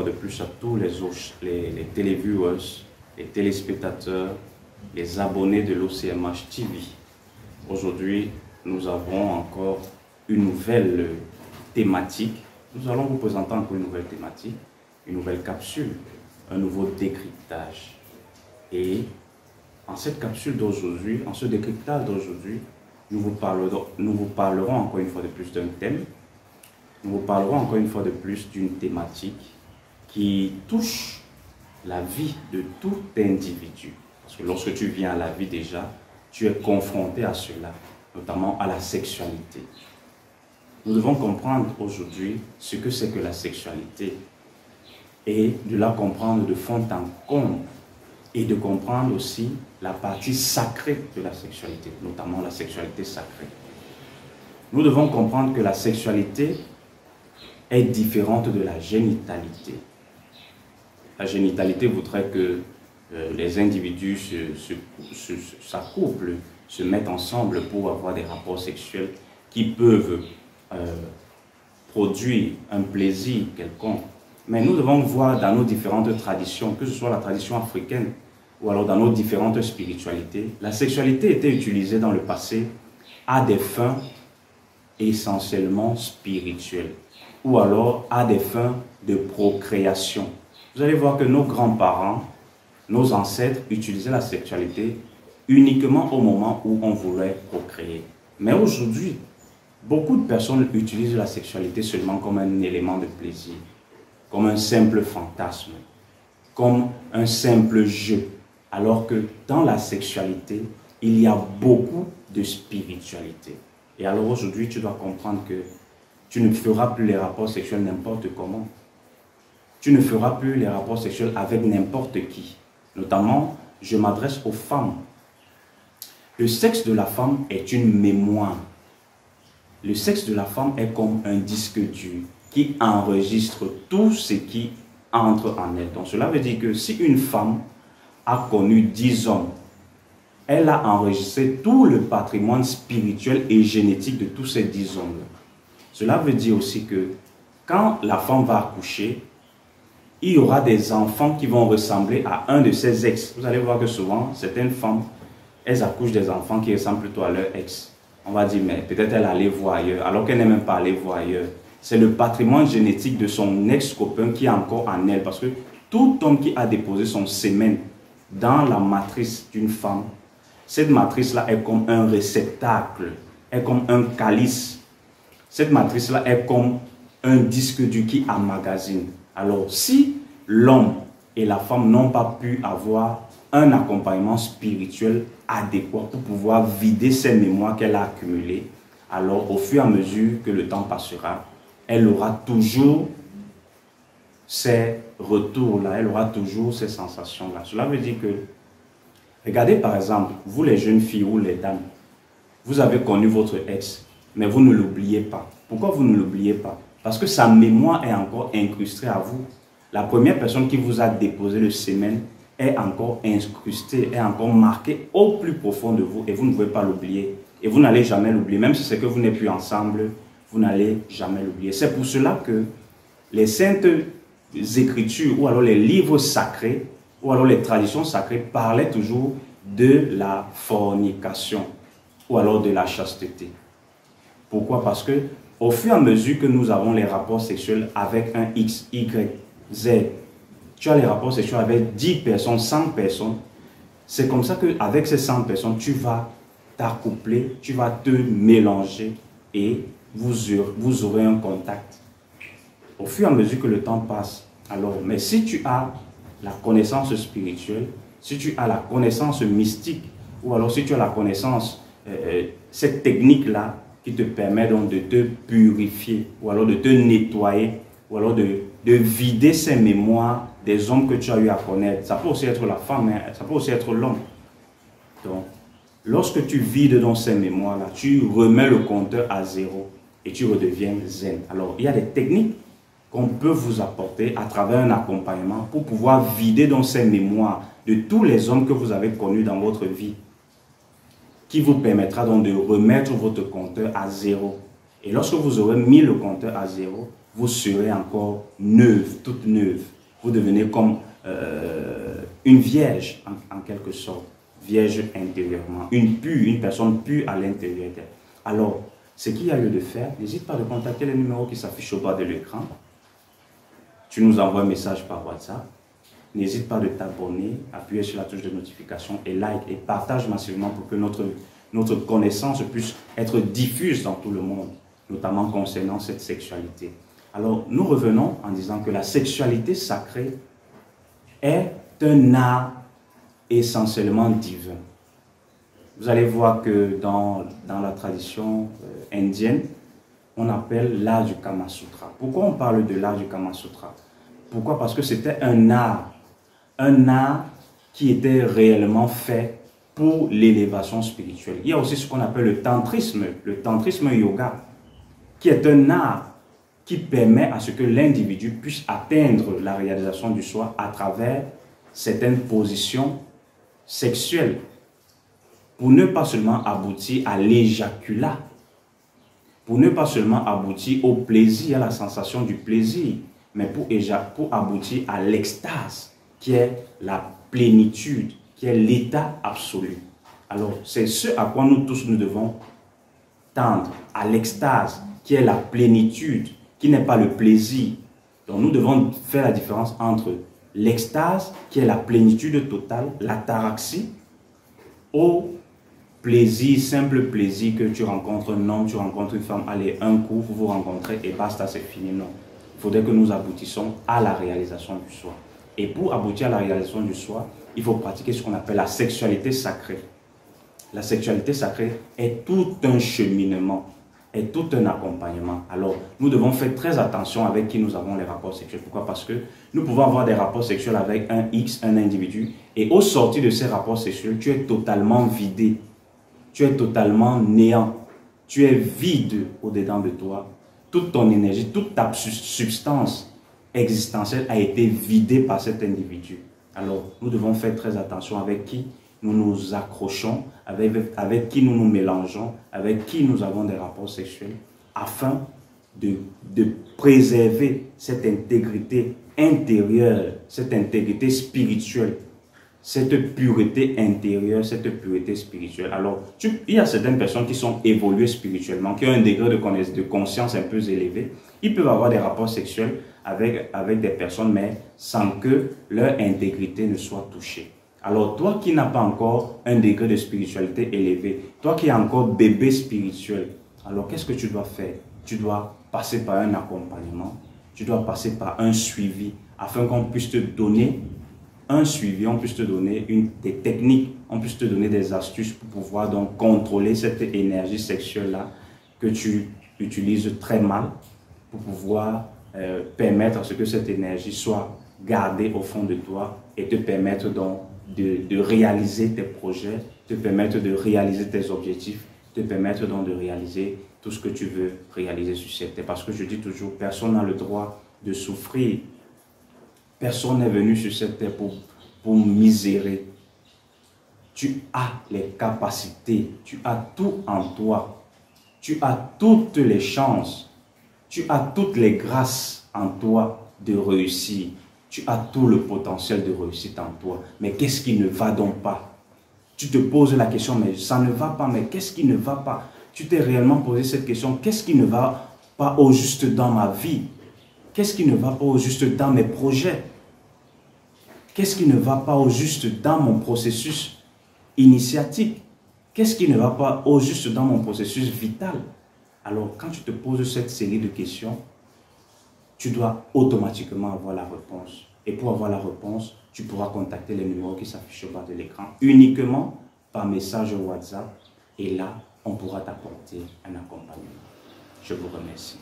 fois de plus à tous les téléviewers, les téléspectateurs, les abonnés de l'OCMH TV. Aujourd'hui, nous avons encore une nouvelle thématique. Nous allons vous présenter encore une nouvelle thématique, une nouvelle capsule, un nouveau décryptage. Et en cette capsule d'aujourd'hui, en ce décryptage d'aujourd'hui, nous vous parlerons encore une fois de plus d'un thème. Nous vous parlerons encore une fois de plus d'une thématique qui touche la vie de tout individu. Parce que lorsque tu viens à la vie déjà, tu es confronté à cela, notamment à la sexualité. Nous devons comprendre aujourd'hui ce que c'est que la sexualité et de la comprendre de fond en comble et de comprendre aussi la partie sacrée de la sexualité, notamment la sexualité sacrée. Nous devons comprendre que la sexualité est différente de la génitalité. La génitalité voudrait que les individus s'accouplent, se mettent ensemble pour avoir des rapports sexuels qui peuvent produire un plaisir quelconque. Mais nous devons voir dans nos différentes traditions, que ce soit la tradition africaine ou alors dans nos différentes spiritualités, la sexualité était utilisée dans le passé à des fins essentiellement spirituelles ou alors à des fins de procréation. Vous allez voir que nos grands-parents, nos ancêtres utilisaient la sexualité uniquement au moment où on voulait procréer. Mais aujourd'hui, beaucoup de personnes utilisent la sexualité seulement comme un élément de plaisir, comme un simple fantasme, comme un simple jeu. Alors que dans la sexualité, il y a beaucoup de spiritualité. Et alors aujourd'hui, tu dois comprendre que tu ne feras plus les rapports sexuels n'importe comment. Tu ne feras plus les rapports sexuels avec n'importe qui. Notamment, je m'adresse aux femmes. Le sexe de la femme est une mémoire. Le sexe de la femme est comme un disque dur qui enregistre tout ce qui entre en elle. Donc cela veut dire que si une femme a connu 10 hommes, elle a enregistré tout le patrimoine spirituel et génétique de tous ces 10 hommes. Cela veut dire aussi que quand la femme va accoucher, il y aura des enfants qui vont ressembler à un de ses ex. Vous allez voir que souvent, certaines femmes, elles accouchent des enfants qui ressemblent plutôt à leur ex. On va dire, mais peut-être elle allait voir ailleurs, alors qu'elle n'est même pas allée voir ailleurs. C'est le patrimoine génétique de son ex-copain qui est encore en elle. Parce que tout homme qui a déposé son sémen dans la matrice d'une femme, cette matrice-là est comme un réceptacle, est comme un calice. Cette matrice-là est comme un disque dur qui emmagasine. Alors, si l'homme et la femme n'ont pas pu avoir un accompagnement spirituel adéquat pour pouvoir vider ces mémoires qu'elle a accumulées, alors au fur et à mesure que le temps passera, elle aura toujours ces retours-là, elle aura toujours ces sensations-là. Cela veut dire que, regardez par exemple, vous les jeunes filles ou les dames, vous avez connu votre ex, mais vous ne l'oubliez pas. Pourquoi vous ne l'oubliez pas? Parce que sa mémoire est encore incrustée à vous. La première personne qui vous a déposé le sémen est encore incrustée, est encore marquée au plus profond de vous et vous ne pouvez pas l'oublier. Et vous n'allez jamais l'oublier. Même si c'est que vous n'êtes plus ensemble, vous n'allez jamais l'oublier. C'est pour cela que les saintes écritures ou alors les livres sacrés ou alors les traditions sacrées parlaient toujours de la fornication ou alors de la chasteté. Pourquoi? Parce que au fur et à mesure que nous avons les rapports sexuels avec un X, Y, Z, tu as les rapports sexuels avec 10 personnes, 100 personnes. C'est comme ça qu'avec ces 100 personnes, tu vas t'accoupler, tu vas te mélanger et vous aurez un contact. Au fur et à mesure que le temps passe, alors, mais si tu as la connaissance spirituelle, si tu as la connaissance mystique, ou alors si tu as la connaissance, cette technique-là, qui te permet donc de te purifier, ou alors de te nettoyer, ou alors de vider ces mémoires des hommes que tu as eu à connaître. Ça peut aussi être la femme, hein, ça peut aussi être l'homme. Donc, lorsque tu vides dans ces mémoires-là, tu remets le compteur à zéro et tu redeviens zen. Alors, il y a des techniques qu'on peut vous apporter à travers un accompagnement pour pouvoir vider dans ces mémoires de tous les hommes que vous avez connus dans votre vie, qui vous permettra donc de remettre votre compteur à zéro. Et lorsque vous aurez mis le compteur à zéro, vous serez encore neuve, toute neuve. Vous devenez comme une vierge, en quelque sorte. Vierge intérieurement. Une personne pure à l'intérieur d'elle. Alors, ce qu'il y a lieu de faire, n'hésite pas de contacter les numéros qui s'affichent au bas de l'écran. Tu nous envoies un message par WhatsApp. N'hésite pas de t'abonner, appuyer sur la touche de notification et like et partage massivement pour que notre connaissance puisse être diffuse dans tout le monde, notamment concernant cette sexualité. Alors, nous revenons en disant que la sexualité sacrée est un art essentiellement divin. Vous allez voir que dans la tradition indienne, on appelle l'art du Kama Sutra. Pourquoi on parle de l'art du Kama Sutra? Pourquoi? Parce que c'était un art qui était réellement fait pour l'élévation spirituelle. Il y a aussi ce qu'on appelle le tantrisme yoga, qui est un art qui permet à ce que l'individu puisse atteindre la réalisation du soi à travers certaines positions sexuelles, pour ne pas seulement aboutir à l'éjaculat, pour ne pas seulement aboutir au plaisir, à la sensation du plaisir, mais pour aboutir à l'extase, qui est la plénitude, qui est l'état absolu. Alors, c'est ce à quoi nous tous nous devons tendre, à l'extase, qui est la plénitude, qui n'est pas le plaisir. Donc, nous devons faire la différence entre l'extase, qui est la plénitude totale, l'ataraxie, au plaisir, simple plaisir que tu rencontres un homme, tu rencontres une femme, allez, un coup, vous vous rencontrez et basta, c'est fini. Non. Il faudrait que nous aboutissions à la réalisation du soi. Et pour aboutir à la réalisation du soi, il faut pratiquer ce qu'on appelle la sexualité sacrée. La sexualité sacrée est tout un cheminement, est tout un accompagnement. Alors, nous devons faire très attention avec qui nous avons les rapports sexuels. Pourquoi? Parce que nous pouvons avoir des rapports sexuels avec un X, un individu, et au sortir de ces rapports sexuels, tu es totalement vidé. Tu es totalement néant. Tu es vide au-dedans de toi. Toute ton énergie, toute ta substance existentielle a été vidée par cet individu. Alors, nous devons faire très attention avec qui nous nous accrochons, avec qui nous nous mélangeons, avec qui nous avons des rapports sexuels, afin de préserver cette intégrité intérieure, cette intégrité spirituelle, cette pureté intérieure, cette pureté spirituelle. Alors, il y a certaines personnes qui sont évoluées spirituellement, qui ont un degré de conscience un peu élevé. Ils peuvent avoir des rapports sexuels avec des personnes, mais sans que leur intégrité ne soit touchée. Alors, toi qui n'as pas encore un degré de spiritualité élevé, toi qui es encore bébé spirituel, alors qu'est-ce que tu dois faire? Tu dois passer par un accompagnement, tu dois passer par un suivi, afin qu'on puisse te donner un suivi, on puisse te donner des techniques, on puisse te donner des astuces pour pouvoir donc contrôler cette énergie sexuelle-là que tu utilises très mal, pour pouvoir permettre à ce que cette énergie soit gardée au fond de toi et te permettre donc de réaliser tes projets, te permettre de réaliser tes objectifs, te permettre donc de réaliser tout ce que tu veux réaliser sur cette terre. Parce que je dis toujours, personne n'a le droit de souffrir. Personne n'est venu sur cette terre pour misérer. Tu as les capacités, tu as tout en toi. Tu as toutes les chances, tu as toutes les grâces en toi de réussir. Tu as tout le potentiel de réussite en toi. Mais qu'est-ce qui ne va donc pas? Tu te poses la question, mais ça ne va pas, mais qu'est-ce qui ne va pas? Tu t'es réellement posé cette question, qu'est-ce qui ne va pas au juste dans ma vie? Qu'est-ce qui ne va pas au juste dans mes projets? Qu'est-ce qui ne va pas au juste dans mon processus initiatique? Qu'est-ce qui ne va pas au juste dans mon processus vital? Alors, quand tu te poses cette série de questions, tu dois automatiquement avoir la réponse. Et pour avoir la réponse, tu pourras contacter les numéros qui s'affichent au bas de l'écran uniquement par message WhatsApp. Et là, on pourra t'apporter un accompagnement. Je vous remercie.